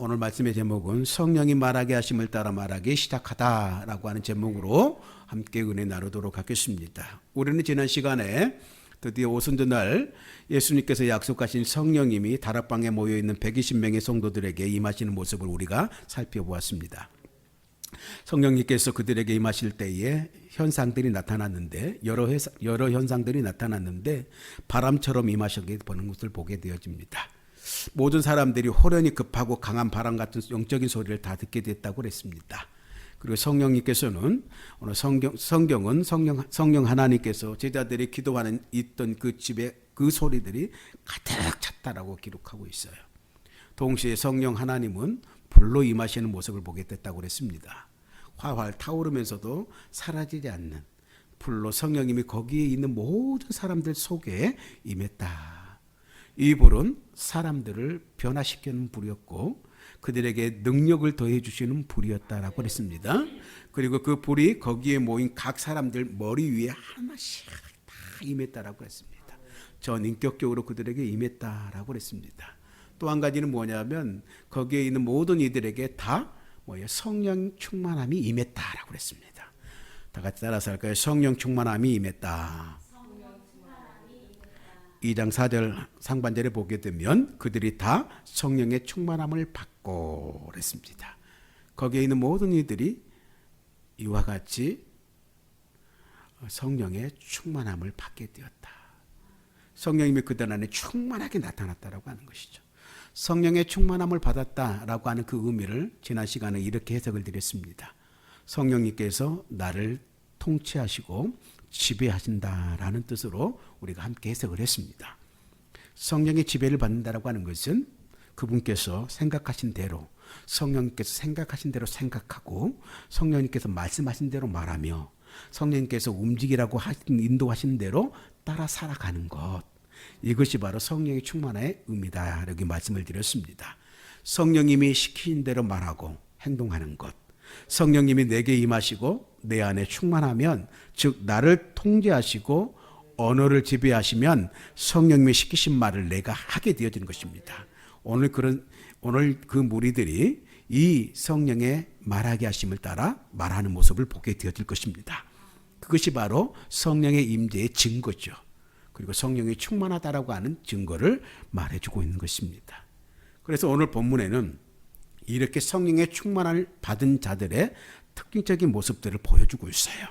오늘 말씀의 제목은 성령이 말하게 하심을 따라 말하기 시작하다라고 하는 제목으로 함께 은혜 나누도록 하겠습니다. 우리는 지난 시간에 드디어 오순절날 예수님께서 약속하신 성령님이 다락방에 모여있는 120명의 성도들에게 임하시는 모습을 우리가 살펴보았습니다. 성령님께서 그들에게 임하실 때에 현상들이 나타났는데 여러 현상들이 나타났는데 바람처럼 임하시게 보는 것을 보게 되어집니다. 모든 사람들이 호련히 급하고 강한 바람 같은 영적인 소리를 다 듣게 됐다고 그랬습니다. 그리고 성령님께서는 오늘 성경은 성령 하나님께서 제자들이 기도하는 있던 그 집에 그 소리들이 가득 찼다라고 기록하고 있어요. 동시에 성령 하나님은 불로 임하시는 모습을 보게 됐다고 그랬습니다. 활활 타오르면서도 사라지지 않는 불로 성령님이 거기에 있는 모든 사람들 속에 임했다. 이 불은 사람들을 변화시키는 불이었고 그들에게 능력을 더해 주시는 불이었다라고 했습니다. 그리고 그 불이 거기에 모인 각 사람들 머리 위에 하나씩 다 임했다라고 했습니다. 전인격적으로 그들에게 임했다라고 했습니다. 또 한 가지는 뭐냐면 거기에 있는 모든 이들에게 다 성령 충만함이 임했다라고 했습니다. 다 같이 따라서 할까요? 성령 충만함이 임했다. 2장 4절 상반절에 보게 되면 그들이 다 성령의 충만함을 받고 그랬습니다. 거기에 있는 모든 이들이 이와 같이 성령의 충만함을 받게 되었다. 성령님이 그들 안에 충만하게 나타났다라고 하는 것이죠. 성령의 충만함을 받았다라고 하는 그 의미를 지난 시간에 이렇게 해석을 드렸습니다. 성령님께서 나를 통치하시고 지배하신다라는 뜻으로 우리가 함께 해석을 했습니다. 성령의 지배를 받는다라고 하는 것은 그분께서 생각하신 대로 성령님께서 생각하신 대로 생각하고 성령님께서 말씀하신 대로 말하며 성령님께서 움직이라고 인도하신 대로 따라 살아가는 것, 이것이 바로 성령의 충만의 의미다 이렇게 말씀을 드렸습니다. 성령님이 시키신 대로 말하고 행동하는 것, 성령님이 내게 임하시고 내 안에 충만하면, 즉 나를 통제하시고 언어를 지배하시면 성령님이 시키신 말을 내가 하게 되어지는 것입니다. 오늘 그 무리들이 이 성령의 말하게 하심을 따라 말하는 모습을 보게 되어질 것입니다. 그것이 바로 성령의 임재의 증거죠. 그리고 성령이 충만하다라고 하는 증거를 말해주고 있는 것입니다. 그래서 오늘 본문에는 이렇게 성령의 충만함을 받은 자들의 특징적인 모습들을 보여주고 있어요.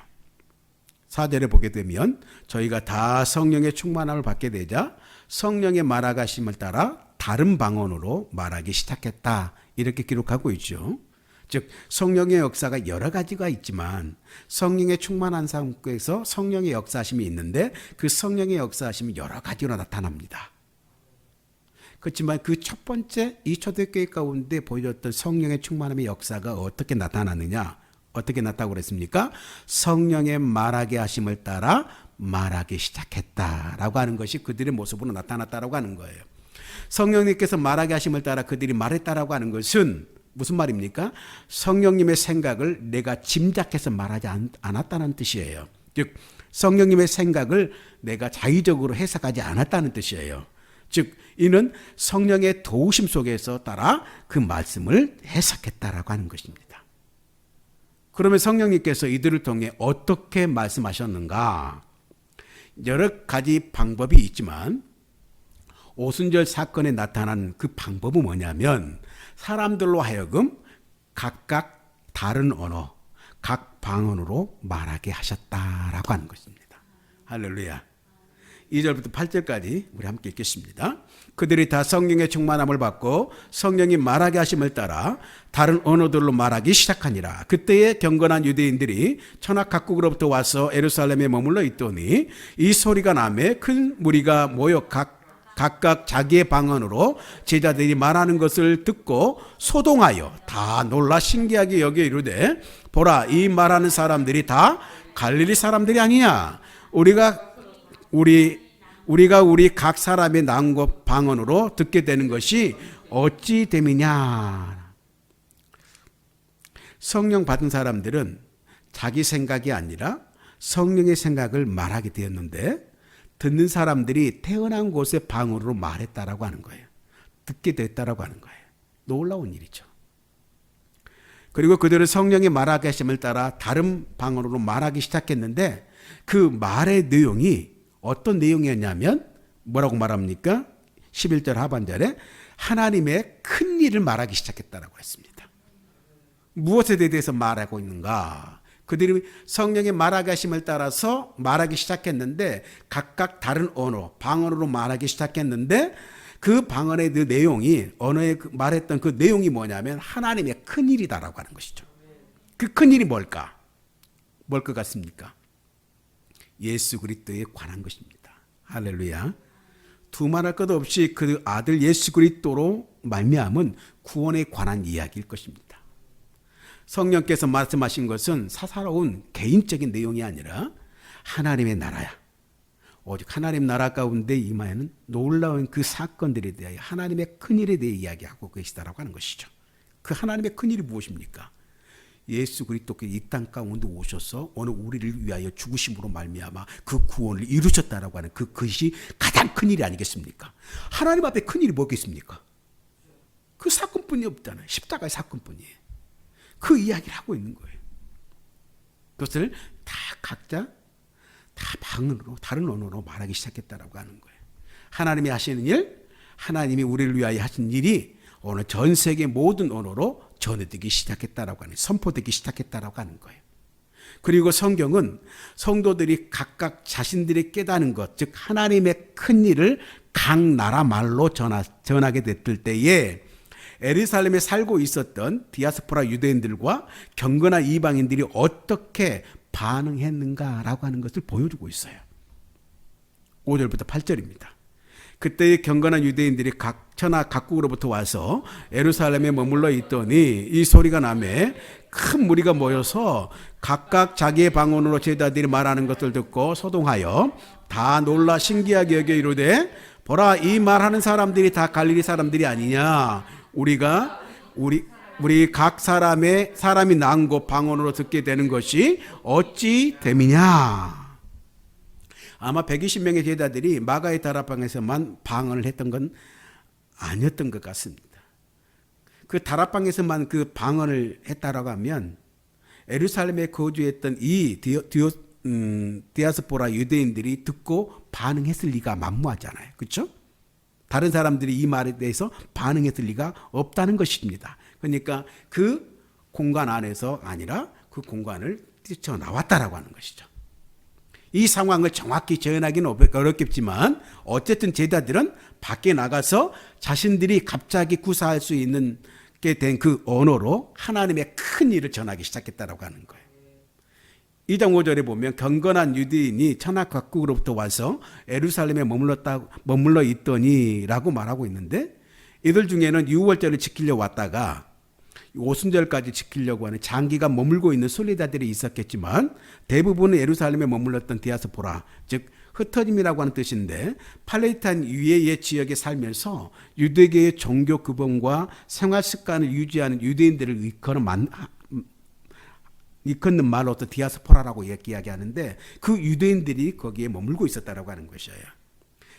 4절에 보게 되면 저희가 다 성령의 충만함을 받게 되자 성령의 말하게 하심을 따라 다른 방언으로 말하기 시작했다 이렇게 기록하고 있죠. 즉 성령의 역사가 여러 가지가 있지만 성령의 충만한 상태에서 성령의 역사하심이 있는데 그 성령의 역사하심이 여러 가지로 나타납니다. 그렇지만 그 첫 번째 이 초대교회 가운데 보여줬던 성령의 충만함의 역사가 어떻게 나타났느냐? 어떻게 나타나고 그랬습니까? 성령의 말하게 하심을 따라 말하기 시작했다라고 하는 것이 그들의 모습으로 나타났다라고 하는 거예요. 성령님께서 말하게 하심을 따라 그들이 말했다라고 하는 것은 무슨 말입니까? 성령님의 생각을 내가 짐작해서 말하지 않았다는 뜻이에요. 즉 성령님의 생각을 내가 자의적으로 해석하지 않았다는 뜻이에요. 즉 이는 성령의 도우심 속에서 따라 그 말씀을 해석했다라고 하는 것입니다. 그러면 성령님께서 이들을 통해 어떻게 말씀하셨는가? 여러 가지 방법이 있지만 오순절 사건에 나타난 그 방법은 뭐냐면 사람들로 하여금 각각 다른 언어, 각 방언으로 말하게 하셨다라고 하는 것입니다. 할렐루야. 2절부터 8절까지 우리 함께 읽겠습니다. 그들이 다 성령의 충만함을 받고 성령이 말하게 하심을 따라 다른 언어들로 말하기 시작하니라. 그때에 경건한 유대인들이 천하 각국으로부터 와서 예루살렘에 머물러 있더니 이 소리가 나매 큰 무리가 모여 각각 자기의 방언으로 제자들이 말하는 것을 듣고 소동하여 다 놀라 신기하게 여겨 이르되 보라 이 말하는 사람들이 다 갈릴리 사람들이 아니냐. 우리가 우리 각 사람의 난고 방언으로 듣게 되는 것이 어찌 됨이냐. 성령 받은 사람들은 자기 생각이 아니라 성령의 생각을 말하게 되었는데 듣는 사람들이 태어난 곳의 방언으로 말했다라고 하는 거예요. 듣게 됐다라고 하는 거예요. 놀라운 일이죠. 그리고 그들은 성령의 말하게 하심을 따라 다른 방언으로 말하기 시작했는데 그 말의 내용이 어떤 내용이었냐면 뭐라고 말합니까? 11절 하반절에 하나님의 큰 일을 말하기 시작했다라고 했습니다. 무엇에 대해서 말하고 있는가? 그들이 성령의 말하게 하심을 따라서 말하기 시작했는데 각각 다른 언어, 방언으로 말하기 시작했는데 그 방언의 그 내용이 언어에 말했던 그 내용이 뭐냐면 하나님의 큰 일이다라고 하는 것이죠. 그 큰 일이 뭘까? 뭘 것 같습니까? 예수 그리스도에 관한 것입니다. 할렐루야. 두말할 것 없이 그 아들 예수 그리스도로 말미암은 구원에 관한 이야기일 것입니다. 성령께서 말씀하신 것은 사사로운 개인적인 내용이 아니라 하나님의 나라야. 오직 하나님 나라 가운데 임하여는 놀라운 그 사건들에 대하여 하나님의 큰일에 대해 이야기하고 계시다라고 하는 것이죠. 그 하나님의 큰일이 무엇입니까? 예수 그리스도께서 이 땅 가운데 오셔서 오늘 우리를 위하여 죽으심으로 말미암아 그 구원을 이루셨다라고 하는 그것이 가장 큰일이 아니겠습니까? 하나님 앞에 큰일이 뭐겠습니까? 그 사건뿐이 없잖아요. 십자가의 사건뿐이에요. 그 이야기를 하고 있는 거예요. 그것을 다 각자 다 방언으로 다른 언어로 말하기 시작했다라고 하는 거예요. 하나님이 하시는 일, 하나님이 우리를 위하여 하신 일이 오늘 전 세계 모든 언어로 전해되기 시작했다라고 하는, 선포되기 시작했다라고 하는 거예요. 그리고 성경은 성도들이 각각 자신들이 깨닫는 것, 즉 하나님의 큰 일을 각 나라 말로 전하게 됐을 때에 예루살렘에 살고 있었던 디아스포라 유대인들과 경건한 이방인들이 어떻게 반응했는가라고 하는 것을 보여주고 있어요. 5절부터 8절입니다. 그때의 경건한 유대인들이 각 천하 각국으로부터 와서 예루살렘에 머물러 있더니 이 소리가 나매 큰 무리가 모여서 각각 자기의 방언으로 제자들이 말하는 것을 듣고 소동하여 다 놀라 신기하게 여겨 이르되 보라, 이 말하는 사람들이 다 갈릴리 사람들이 아니냐? 우리 각 사람이 난 곳 방언으로 듣게 되는 것이 어찌 됨이냐? 아마 120명의 제자들이 마가의 다락방에서만 방언을 했던 건 아니었던 것 같습니다. 그 다락방에서만 그 방언을 했다라고 하면 예루살렘에 거주했던 이 디아스포라 유대인들이 듣고 반응했을 리가 만무하잖아요. 그렇죠? 다른 사람들이 이 말에 대해서 반응했을 리가 없다는 것입니다. 그러니까 그 공간 안에서 아니라 그 공간을 뛰쳐나왔다라고 하는 것이죠. 이 상황을 정확히 재현하기는 어렵겠지만 어쨌든 제자들은 밖에 나가서 자신들이 갑자기 구사할 수 있는 게 된 그 언어로 하나님의 큰 일을 전하기 시작했다라고 하는 거예요. 2장 5절에 보면 경건한 유대인이 천하 각국으로부터 와서 예루살렘에 머물러 있더니라고 말하고 있는데 이들 중에는 6월절을 지키려 왔다가 오순절까지 지키려고 하는 장기간 머물고 있는 순례자들이 있었겠지만 대부분은 예루살렘에 머물렀던 디아스포라, 즉 흩어짐이라고 하는 뜻인데 팔레스타인 이외의 지역에 살면서 유대계의 종교 규범과 생활 습관을 유지하는 유대인들을 이끄는 말로서 디아스포라라고 이야기하는데 그 유대인들이 거기에 머물고 있었다라고 하는 것이에요.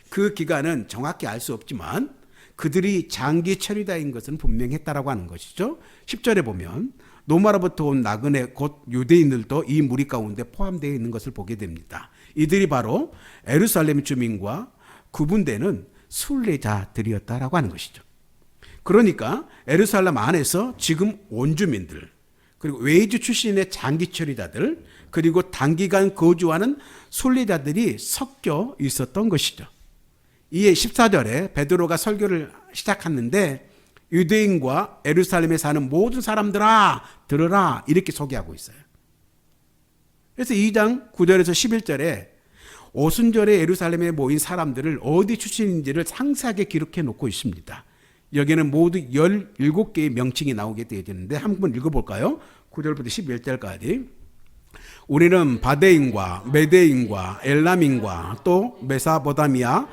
그 기간은 정확히 알 수 없지만 그들이 장기 체류자인 것은 분명했다라고 하는 것이죠. 10절에 보면 로마로부터 온 나그네 곧 유대인들도 이 무리 가운데 포함되어 있는 것을 보게 됩니다. 이들이 바로 예루살렘 주민과 구분되는 순례자들이었다라고 하는 것이죠. 그러니까 예루살렘 안에서 지금 원주민들, 그리고 외주 출신의 장기 체류자들, 그리고 단기간 거주하는 순례자들이 섞여 있었던 것이죠. 이에 14절에 베드로가 설교를 시작하는데 유대인과 예루살렘에 사는 모든 사람들아 들으라 이렇게 소개하고 있어요. 그래서 2장 9절에서 11절에 오순절에 예루살렘에 모인 사람들을 어디 출신인지를 상세하게 기록해 놓고 있습니다. 여기는 모두 17개의 명칭이 나오게 되어 있는데 한번 읽어볼까요? 9절부터 11절까지. 우리는 바데인과 메데인과 엘람인과 또 메사보다미아,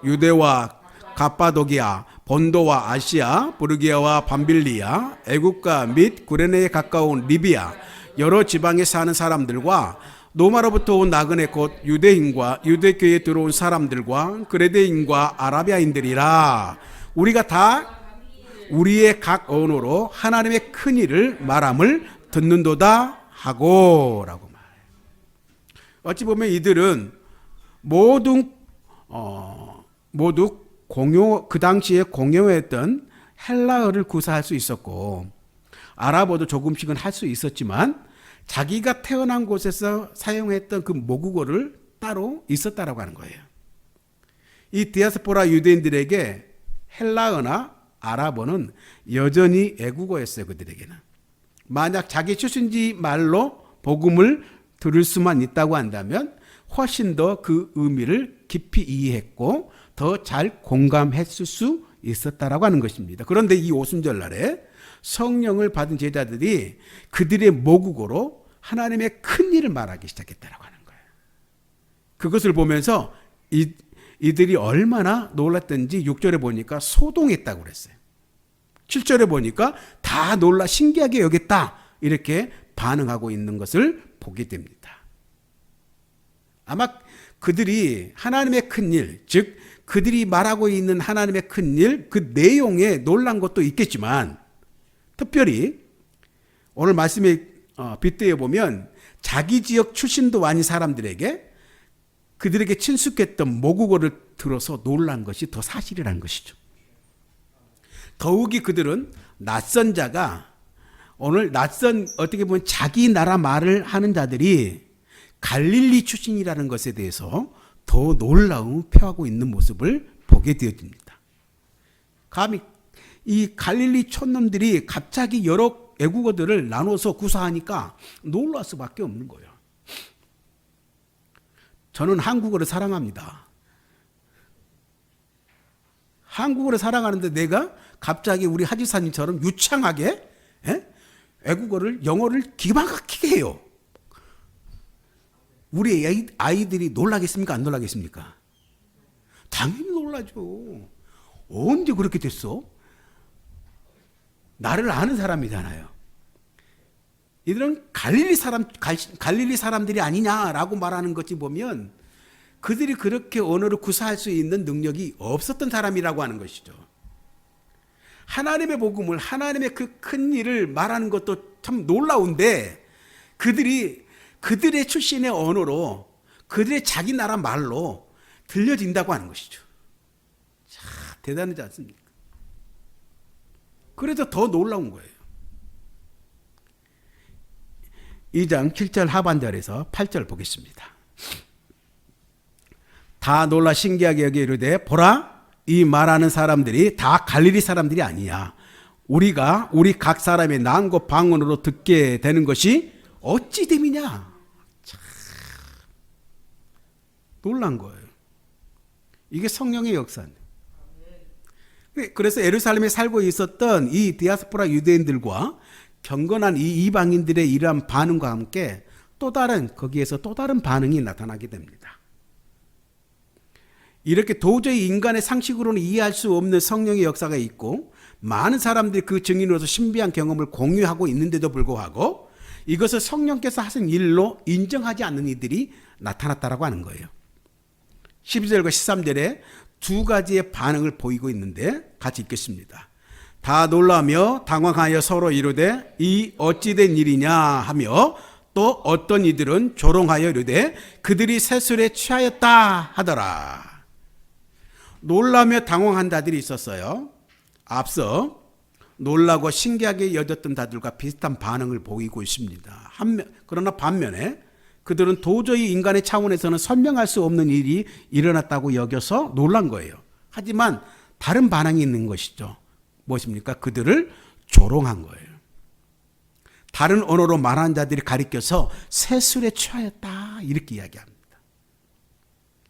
유대와 갑바도기아, 본도와 아시아, 부르기아와 밤빌리아, 애국가 및 구레네에 가까운 리비아, 여러 지방에 사는 사람들과 로마로부터 온 나그네 곧 유대인과 유대교에 들어온 사람들과 그레데인과 아라비아인들이라. 우리가 다 우리의 각 언어로 하나님의 큰 일을 말함을 듣는도다 하고 라고 말해요. 어찌 보면 이들은 모두 그 당시에 공용했던 헬라어를 구사할 수 있었고 아랍어도 조금씩은 할 수 있었지만 자기가 태어난 곳에서 사용했던 그 모국어를 따로 있었다라고 하는 거예요. 이 디아스포라 유대인들에게 헬라어나 아랍어는 여전히 애국어였어요. 그들에게는. 만약 자기 출신지 말로 복음을 들을 수만 있다고 한다면 훨씬 더 그 의미를 깊이 이해했고 더 잘 공감했을 수 있었다라고 하는 것입니다. 그런데 이 오순절 날에 성령을 받은 제자들이 그들의 모국어로 하나님의 큰 일을 말하기 시작했다라고 하는 거예요. 그것을 보면서 이들이 얼마나 놀랐던지 6절에 보니까 소동했다고 그랬어요. 7절에 보니까 다 놀라 신기하게 여겼다 이렇게 반응하고 있는 것을 보게 됩니다. 아마 그들이 하나님의 큰 일, 즉 그들이 말하고 있는 하나님의 큰 일, 그 내용에 놀란 것도 있겠지만 특별히 오늘 말씀에 빗대어 보면 자기 지역 출신도 아닌 사람들에게 그들에게 친숙했던 모국어를 들어서 놀란 것이 더 사실이라는 것이죠. 더욱이 그들은 낯선 자가 오늘 어떻게 보면 자기 나라 말을 하는 자들이 갈릴리 출신이라는 것에 대해서 더 놀라움을 표하고 있는 모습을 보게 되어집니다. 감히 이 갈릴리 촌놈들이 갑자기 여러 애국어들을 나눠서 구사하니까 놀랄 수밖에 없는 거예요. 저는 한국어를 사랑합니다. 한국어를 사랑하는데 내가 갑자기 우리 하지사님처럼 유창하게 영어를 기가 막히게 해요. 우리 아이들이 놀라겠습니까? 안 놀라겠습니까? 당연히 놀라죠. 언제 그렇게 됐어? 나를 아는 사람이잖아요. 이들은 갈릴리 사람들이 아니냐라고 말하는 것이 보면 그들이 그렇게 언어를 구사할 수 있는 능력이 없었던 사람이라고 하는 것이죠. 하나님의 복음을, 하나님의 그 큰 일을 말하는 것도 참 놀라운데 그들의 출신의 언어로 그들의 자기 나라 말로 들려진다고 하는 것이죠. 참 대단하지 않습니까? 그래서 더 놀라운 거예요. 2장 7절 하반절에서 8절 보겠습니다. 다 놀라 신기하게 여겨 이르되 보라 이 말하는 사람들이 다 갈릴리 사람들이 아니야. 우리가 우리 각 사람의 난고 방언으로 듣게 되는 것이 어찌 됨이냐. 참 놀란 거예요. 이게 성령의 역사입니다. 그래서 예루살렘에 살고 있었던 이 디아스포라 유대인들과 경건한 이 이방인들의 이러한 반응과 함께 거기에서 또 다른 반응이 나타나게 됩니다. 이렇게 도저히 인간의 상식으로는 이해할 수 없는 성령의 역사가 있고 많은 사람들이 그 증인으로서 신비한 경험을 공유하고 있는데도 불구하고 이것을 성령께서 하신 일로 인정하지 않는 이들이 나타났다라고 하는 거예요. 12절과 13절에 두 가지의 반응을 보이고 있는데 같이 읽겠습니다. 다 놀라며 당황하여 서로 이르되 이 어찌된 일이냐 하며 또 어떤 이들은 조롱하여 이르되 그들이 세술에 취하였다 하더라. 놀라며 당황한 자들이 있었어요. 앞서 놀라고 신기하게 여겼던 자들과 비슷한 반응을 보이고 있습니다. 그러나 반면에 그들은 도저히 인간의 차원에서는 설명할 수 없는 일이 일어났다고 여겨서 놀란 거예요. 하지만 다른 반응이 있는 것이죠. 무엇입니까? 그들을 조롱한 거예요. 다른 언어로 말하는 자들이 가리켜서 세술에 취하였다 이렇게 이야기합니다.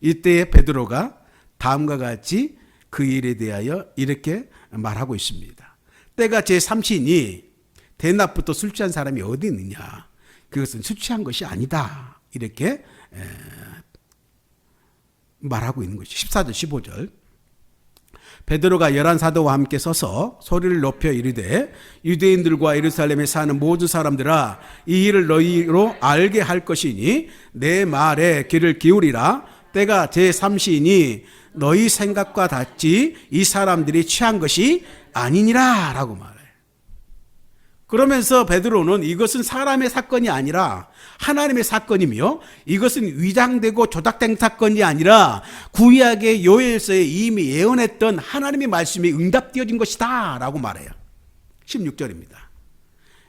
이때 베드로가 다음과 같이 그 일에 대하여 이렇게 말하고 있습니다. 때가 제3시니 대낮부터 술 취한 사람이 어디 있느냐. 그것은 술 취한 것이 아니다. 이렇게 말하고 있는 것이죠. 14절 15절. 베드로가 11사도와 함께 서서 소리를 높여 이르되 유대인들과 예루살렘에 사는 모든 사람들아 이 일을 너희로 알게 할 것이니 내 말에 귀를 기울이라. 때가 제3시니 너희 생각과 같이 이 사람들이 취한 것이 아니니라 라고 말해요. 그러면서 베드로는 이것은 사람의 사건이 아니라 하나님의 사건이며 이것은 위장되고 조작된 사건이 아니라 구약의 요엘서에 이미 예언했던 하나님의 말씀이 응답되어진 것이다 라고 말해요. 16절입니다.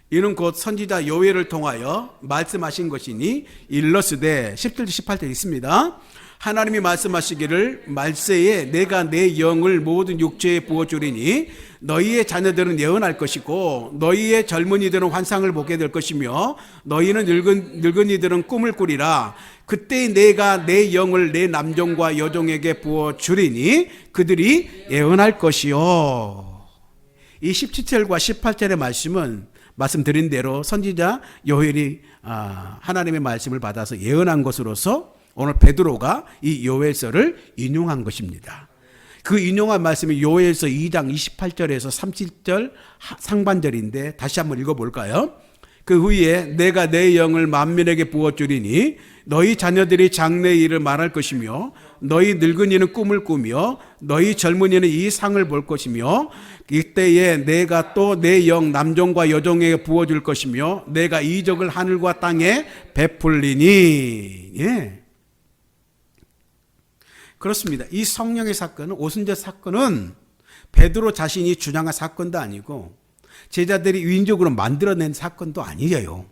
이는 곧 선지자 요엘을 통하여 말씀하신 것이니 일러스되 17절 18절 있습니다. 하나님이 말씀하시기를 말세에 내가 내 영을 모든 육체에 부어주리니 너희의 자녀들은 예언할 것이고 너희의 젊은이들은 환상을 보게 될 것이며 너희는 늙은이들은 꿈을 꾸리라. 그때 내가 내 영을 내 남종과 여종에게 부어주리니 그들이 예언할 것이요. 이 17절과 18절의 말씀은 말씀드린 대로 선지자 요엘이 하나님의 말씀을 받아서 예언한 것으로서 오늘 베드로가 이 요엘서를 인용한 것입니다. 그 인용한 말씀이 요엘서 2장 28절에서 30절 상반절인데 다시 한번 읽어볼까요? 그 후에 내가 내 영을 만민에게 부어주리니 너희 자녀들이 장래의 일을 말할 것이며 너희 늙은이는 꿈을 꾸며 너희 젊은이는 이 상을 볼 것이며 이때에 내가 또 내 영 남종과 여종에게 부어줄 것이며 내가 이적을 하늘과 땅에 베풀리니. 예. 그렇습니다. 이 성령의 사건은, 오순절 사건은 베드로 자신이 주장한 사건도 아니고 제자들이 위인적으로 만들어낸 사건도 아니에요.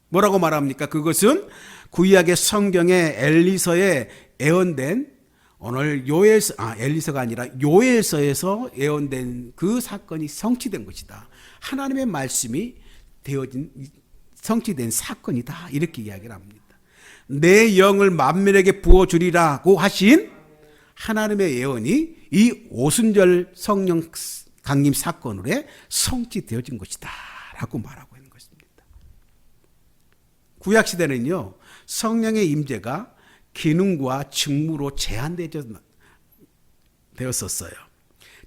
뭐라고 말합니까? 그것은 구약의 성경의 엘리서에 예언된, 오늘 엘리서가 아니라 요엘서에서 예언된 그 사건이 성취된 것이다. 하나님의 말씀이 성취된 사건이다. 이렇게 이야기를 합니다. 내 영을 만민에게 부어주리라고 하신 하나님의 예언이 이 오순절 성령 강림 사건으로 성취되어진 것이다 라고 말하고 있는 것입니다. 구약시대는요, 성령의 임재가 기능과 직무로 제한되었었어요.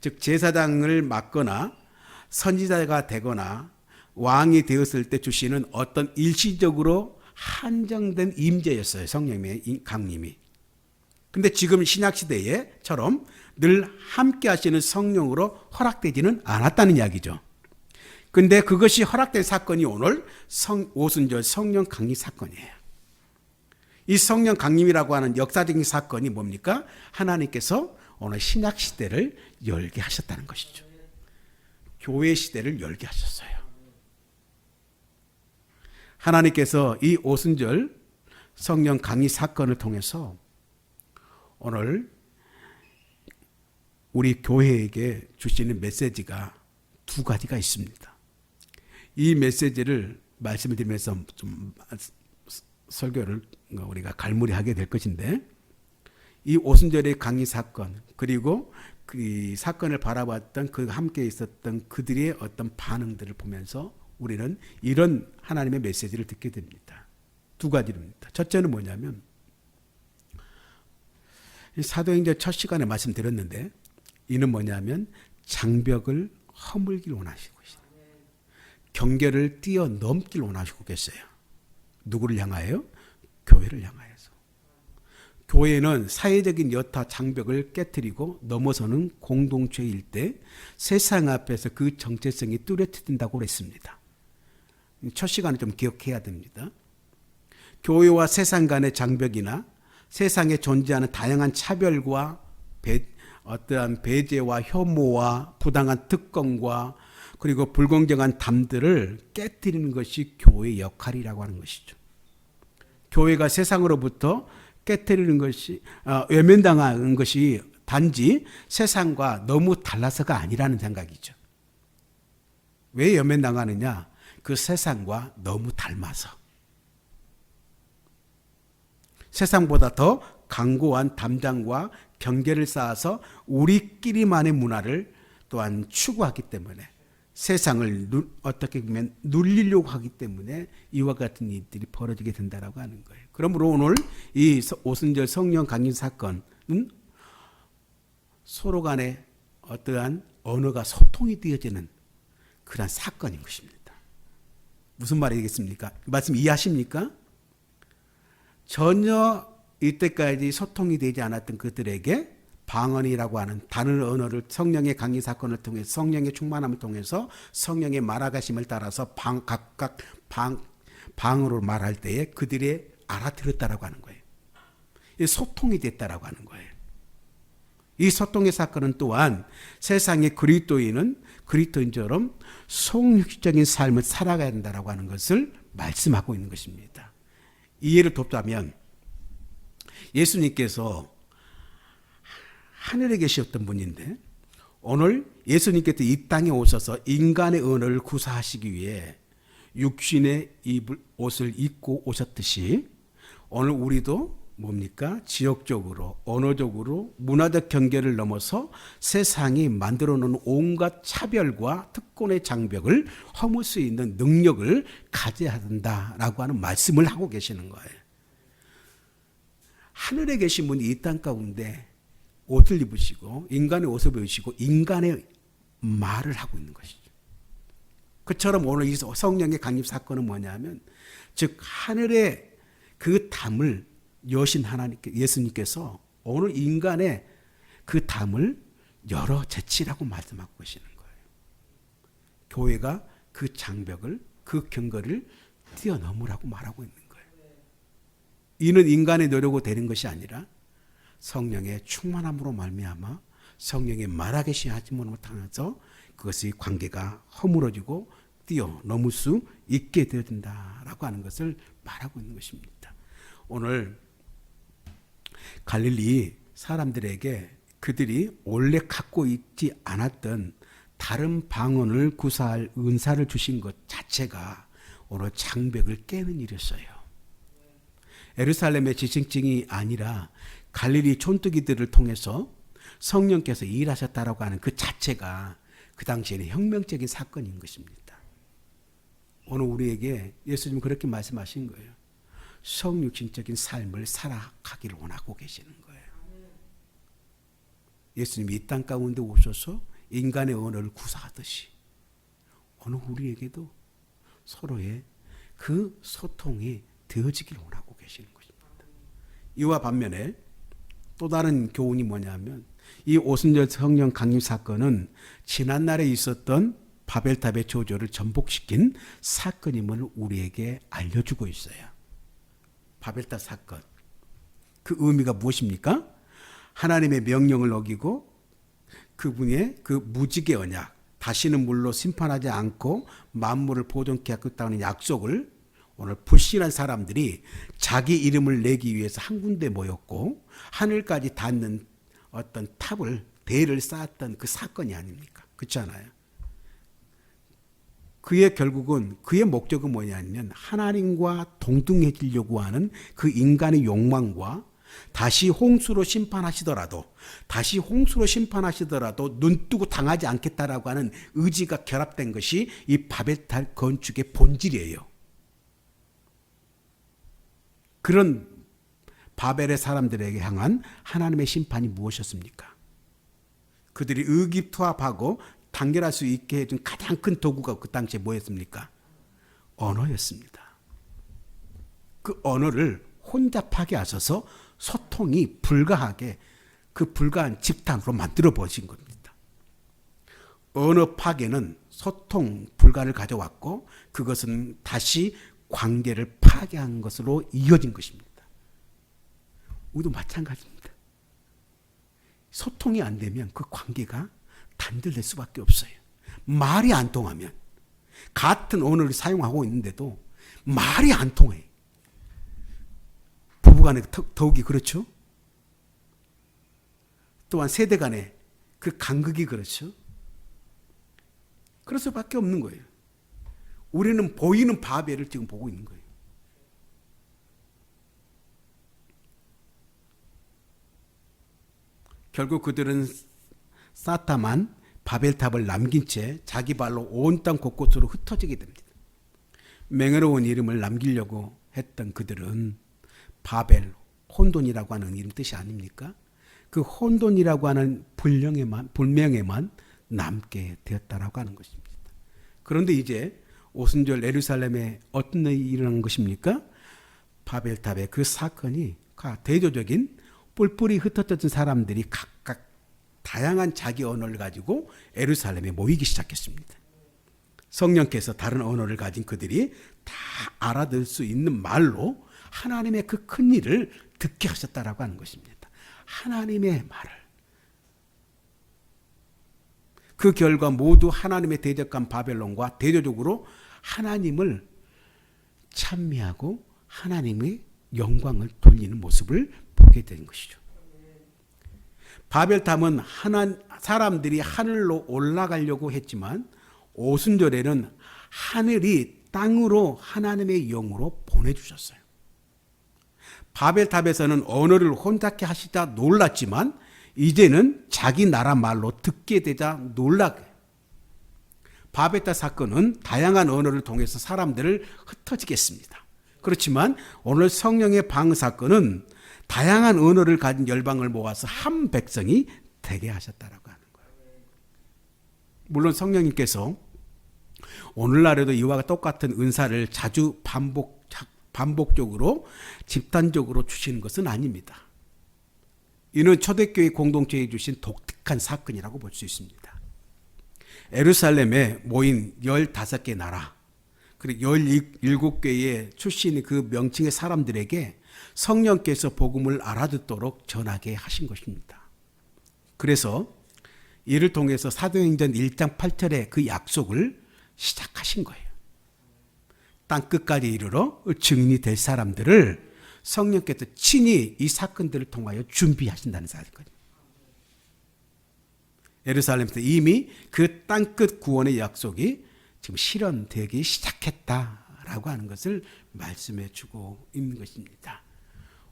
즉 제사장을 맡거나 선지자가 되거나 왕이 되었을 때 주시는 어떤 일시적으로 한정된 임재였어요. 성령의 강림이. 근데 지금 신약시대에처럼 늘 함께 하시는 성령으로 허락되지는 않았다는 이야기죠. 근데 그것이 허락된 사건이 오늘 오순절 성령 강림 사건이에요. 이 성령 강림이라고 하는 역사적인 사건이 뭡니까? 하나님께서 오늘 신약시대를 열게 하셨다는 것이죠. 교회 시대를 열게 하셨어요. 하나님께서 이 오순절 성령 강림 사건을 통해서 오늘 우리 교회에게 주시는 메시지가 두 가지가 있습니다. 이 메시지를 말씀을 드리면서 좀 설교를 우리가 갈무리하게 될 것인데, 이 오순절의 강림 사건 그리고 그 사건을 바라봤던 그 함께 있었던 그들의 어떤 반응들을 보면서 우리는 이런 하나님의 메시지를 듣게 됩니다. 두 가지입니다. 첫째는 뭐냐면, 사도행전 첫 시간에 말씀드렸는데, 이는 뭐냐면 장벽을 허물길 원하시고 계시다. 경계를 뛰어넘길 원하시고 계세요. 누구를 향하여? 교회를 향하여서. 교회는 사회적인 여타 장벽을 깨트리고 넘어서는 공동체일 때 세상 앞에서 그 정체성이 뚜렷해진다고 그랬습니다. 첫 시간에 좀 기억해야 됩니다. 교회와 세상 간의 장벽이나 세상에 존재하는 다양한 차별과 어떠한 배제와 혐오와 부당한 특권과 그리고 불공정한 담들을 깨뜨리는 것이 교회의 역할이라고 하는 것이죠. 교회가 세상으로부터 깨뜨리는 것이 외면당하는 것이 단지 세상과 너무 달라서가 아니라는 생각이죠. 왜 외면당하느냐? 그 세상과 너무 닮아서. 세상보다 더 강고한 담장과 경계를 쌓아서 우리끼리만의 문화를 또한 추구하기 때문에, 세상을 어떻게 보면 눌리려고 하기 때문에 이와 같은 일들이 벌어지게 된다라고 하는 거예요. 그러므로 오늘 이 오순절 성령 강림 사건은 서로 간에 어떠한 언어가 소통이 되어지는 그런 사건인 것입니다. 무슨 말이겠습니까? 말씀 이해하십니까? 전혀 이때까지 소통이 되지 않았던 그들에게 방언이라고 하는 다른 언어를 성령의 강림 사건을 통해서 성령의 충만함을 통해서 성령의 말하가심을 따라서 각각 방으로 말할 때에 그들이 알아들었다라고 하는 거예요. 이 소통이 됐다라고 하는 거예요. 이 소통의 사건은 또한 세상의 그리스도인처럼 성육적인 삶을 살아가야 된다라고 하는 것을 말씀하고 있는 것입니다. 이해를 돕자면 예수님께서 하늘에 계셨던 분인데 오늘 예수님께서 이 땅에 오셔서 인간의 언어를 구사하시기 위해 육신의 옷을 입고 오셨듯이 오늘 우리도 뭡니까? 지역적으로, 언어적으로, 문화적 경계를 넘어서 세상이 만들어 놓은 온갖 차별과 특권의 장벽을 허물 수 있는 능력을 가져야 한다라고 하는 말씀을 하고 계시는 거예요. 하늘에 계신 분이 이 땅 가운데 옷을 입으시고 인간의 옷을 입으시고 인간의 말을 하고 있는 것이죠. 그처럼 오늘 이 성령의 강림 사건은 뭐냐면 즉 하늘의 그 담을 여신 하나님께 예수님께서 오늘 인간의 그 담을 열어 제치라고 말씀하고 계시는 거예요. 교회가 그 장벽을 그 경거를 뛰어넘으라고 말하고 있는 거예요. 이는 인간의 노력으로 되는 것이 아니라 성령의 충만함으로 말미암아 성령의 말하계시 하심으로 통해서 그것이 관계가 허물어지고 뛰어넘을 수 있게 되어진다라고 하는 것을 말하고 있는 것입니다. 오늘 갈릴리 사람들에게 그들이 원래 갖고 있지 않았던 다른 방언을 구사할 은사를 주신 것 자체가 오늘 장벽을 깨는 일이었어요. 예루살렘의 지식증이 아니라 갈릴리 촌뜨기들을 통해서 성령께서 일하셨다라고 하는 그 자체가 그 당시에는 혁명적인 사건인 것입니다. 오늘 우리에게 예수님은 그렇게 말씀하신 거예요. 성육신적인 삶을 살아가기를 원하고 계시는 거예요. 예수님이 이 땅 가운데 오셔서 인간의 언어를 구사하듯이 오늘 우리에게도 서로의 그 소통이 되어지기를 원하고 계시는 것입니다. 이와 반면에 또 다른 교훈이 뭐냐면 이 오순절 성령 강림 사건은 지난날에 있었던 바벨탑의 저주를 전복시킨 사건임을 우리에게 알려주고 있어요. 바벨탑 사건. 그 의미가 무엇입니까? 하나님의 명령을 어기고 그분의 그 무지개 언약, 다시는 물로 심판하지 않고 만물을 보존케 하겠다는 약속을 오늘 불신한 사람들이 자기 이름을 내기 위해서 한 군데 모였고 하늘까지 닿는 어떤 탑을 대를 쌓았던 그 사건이 아닙니까? 그렇지 않아요? 그의 결국은 그의 목적은 뭐냐면 하나님과 동등해지려고 하는 그 인간의 욕망과 다시 홍수로 심판하시더라도 눈 뜨고 당하지 않겠다라고 하는 의지가 결합된 것이 이 바벨탑 건축의 본질이에요. 그런 바벨의 사람들에게 향한 하나님의 심판이 무엇이었습니까? 그들이 의기투합하고 단결할 수 있게 해준 가장 큰 도구가 그 당시에 뭐였습니까? 언어였습니다. 그 언어를 혼자 파괴하셔서 소통이 불가하게 그 불가한 집단으로 만들어 버리신 겁니다. 언어 파괴는 소통 불가를 가져왔고 그것은 다시 관계를 파괴한 것으로 이어진 것입니다. 우리도 마찬가지입니다. 소통이 안 되면 그 관계가 단절될 수밖에 없어요. 말이 안 통하면 같은 언어를 사용하고 있는데도 말이 안 통해. 부부간에 더욱이 그렇죠. 또한 세대 간에 그 간극이 그렇죠. 그럴 수밖에 없는 거예요. 우리는 보이는 바벨을 지금 보고 있는 거예요. 결국 그들은 쌓다만 바벨탑을 남긴 채 자기 발로 온 땅 곳곳으로 흩어지게 됩니다. 맹해로운 이름을 남기려고 했던 그들은 바벨, 혼돈이라고 하는 이름 뜻이 아닙니까? 그 혼돈이라고 하는 불명에만 남게 되었다라고 하는 것입니다. 그런데 이제 오순절 예루살렘에 어떤 일이 일어난 것입니까? 바벨탑의 그 사건이 대조적인 뿔뿔이 흩어졌던 사람들이 각각 다양한 자기 언어를 가지고 예루살렘에 모이기 시작했습니다. 성령께서 다른 언어를 가진 그들이 다 알아들 수 있는 말로 하나님의 그 큰 일을 듣게 하셨다라고 하는 것입니다. 하나님의 말을. 그 결과 모두 하나님의 대적한 바벨론과 대조적으로 하나님을 찬미하고 하나님의 영광을 돌리는 모습을 보게 된 것이죠. 바벨탑은 사람들이 하늘로 올라가려고 했지만 오순절에는 하늘이 땅으로 하나님의 영으로 보내주셨어요. 바벨탑에서는 언어를 혼잡게 하시다 놀랐지만 이제는 자기 나라 말로 듣게 되자 놀라게. 바벨탑 사건은 다양한 언어를 통해서 사람들을 흩어지게 했습니다. 그렇지만 오늘 성령의 방언 사건은 다양한 언어를 가진 열방을 모아서 한 백성이 되게 하셨다라고 하는 거예요. 물론 성령님께서 오늘날에도 이와 똑같은 은사를 자주 반복적으로 집단적으로 주시는 것은 아닙니다. 이는 초대교회 공동체에 주신 독특한 사건이라고 볼 수 있습니다. 예루살렘에 모인 15개 나라 그리고 17개의 출신의 그 명칭의 사람들에게 성령께서 복음을 알아듣도록 전하게 하신 것입니다. 그래서 이를 통해서 사도행전 1장 8절의 그 약속을 시작하신 거예요. 땅끝까지 이르러 증인이 될 사람들을 성령께서 친히 이 사건들을 통하여 준비하신다는 사건이에요. 예루살렘에서 이미 그 땅끝 구원의 약속이 지금 실현되기 시작했다라고 하는 것을 말씀해 주고 있는 것입니다.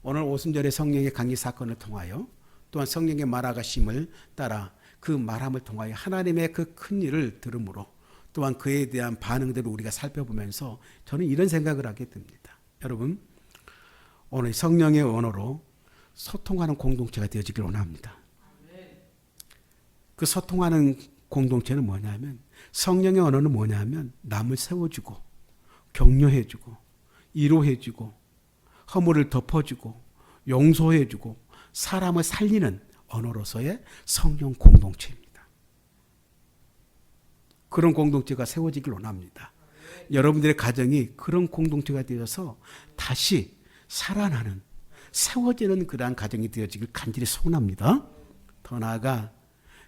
오늘 오순절의 성령의 강림 사건을 통하여 또한 성령의 말하심을 따라 그 말함을 통하여 하나님의 그 큰 일을 들음으로 또한 그에 대한 반응들을 우리가 살펴보면서 저는 이런 생각을 하게 됩니다. 여러분, 오늘 성령의 언어로 소통하는 공동체가 되어지길 원합니다. 그 소통하는 공동체는 뭐냐면 성령의 언어는 뭐냐면 남을 세워주고 격려해주고 위로해주고 허물을 덮어주고 용서해주고 사람을 살리는 언어로서의 성령 공동체입니다. 그런 공동체가 세워지길 원합니다. 여러분들의 가정이 그런 공동체가 되어서 다시 살아나는 세워지는 그러한 가정이 되어지길 간절히 소원합니다. 더 나아가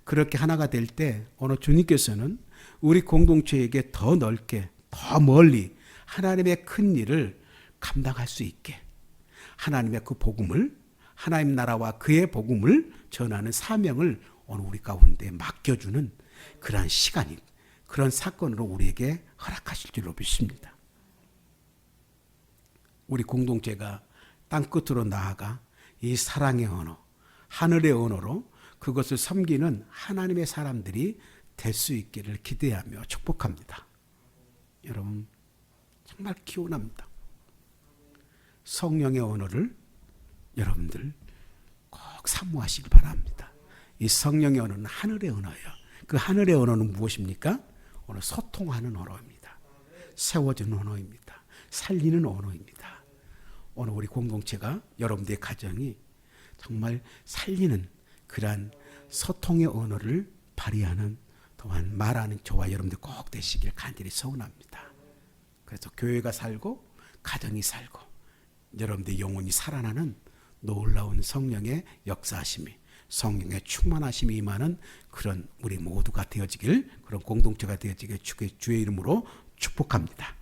그렇게 하나가 될 때 오늘 주님께서는 우리 공동체에게 더 넓게 더 멀리 하나님의 큰 일을 감당할 수 있게 하나님의 그 복음을 하나님 나라와 그의 복음을 전하는 사명을 오늘 우리 가운데 맡겨주는 그러한 시간이 그런 사건으로 우리에게 허락하실 줄로 믿습니다. 우리 공동체가 땅끝으로 나아가 이 사랑의 언어, 하늘의 언어로 그것을 섬기는 하나님의 사람들이 될 수 있기를 기대하며 축복합니다. 여러분 정말 기원합니다. 성령의 언어를 여러분들 꼭 사모하시기 바랍니다. 이 성령의 언어는 하늘의 언어예요. 그 하늘의 언어는 무엇입니까? 오늘 소통하는 언어입니다. 세워주는 언어입니다. 살리는 언어입니다. 오늘 우리 공동체가 여러분들의 가정이 정말 살리는 그러한 소통의 언어를 발휘하는 또한 말하는 저와 여러분들 꼭 되시길 간절히 소원합니다. 그래서 교회가 살고 가정이 살고 여러분들의 영혼이 살아나는 놀라운 성령의 역사하심이 성령의 충만하심이 임하는 그런 우리 모두가 되어지길 그런 공동체가 되어지길 주의 이름으로 축복합니다.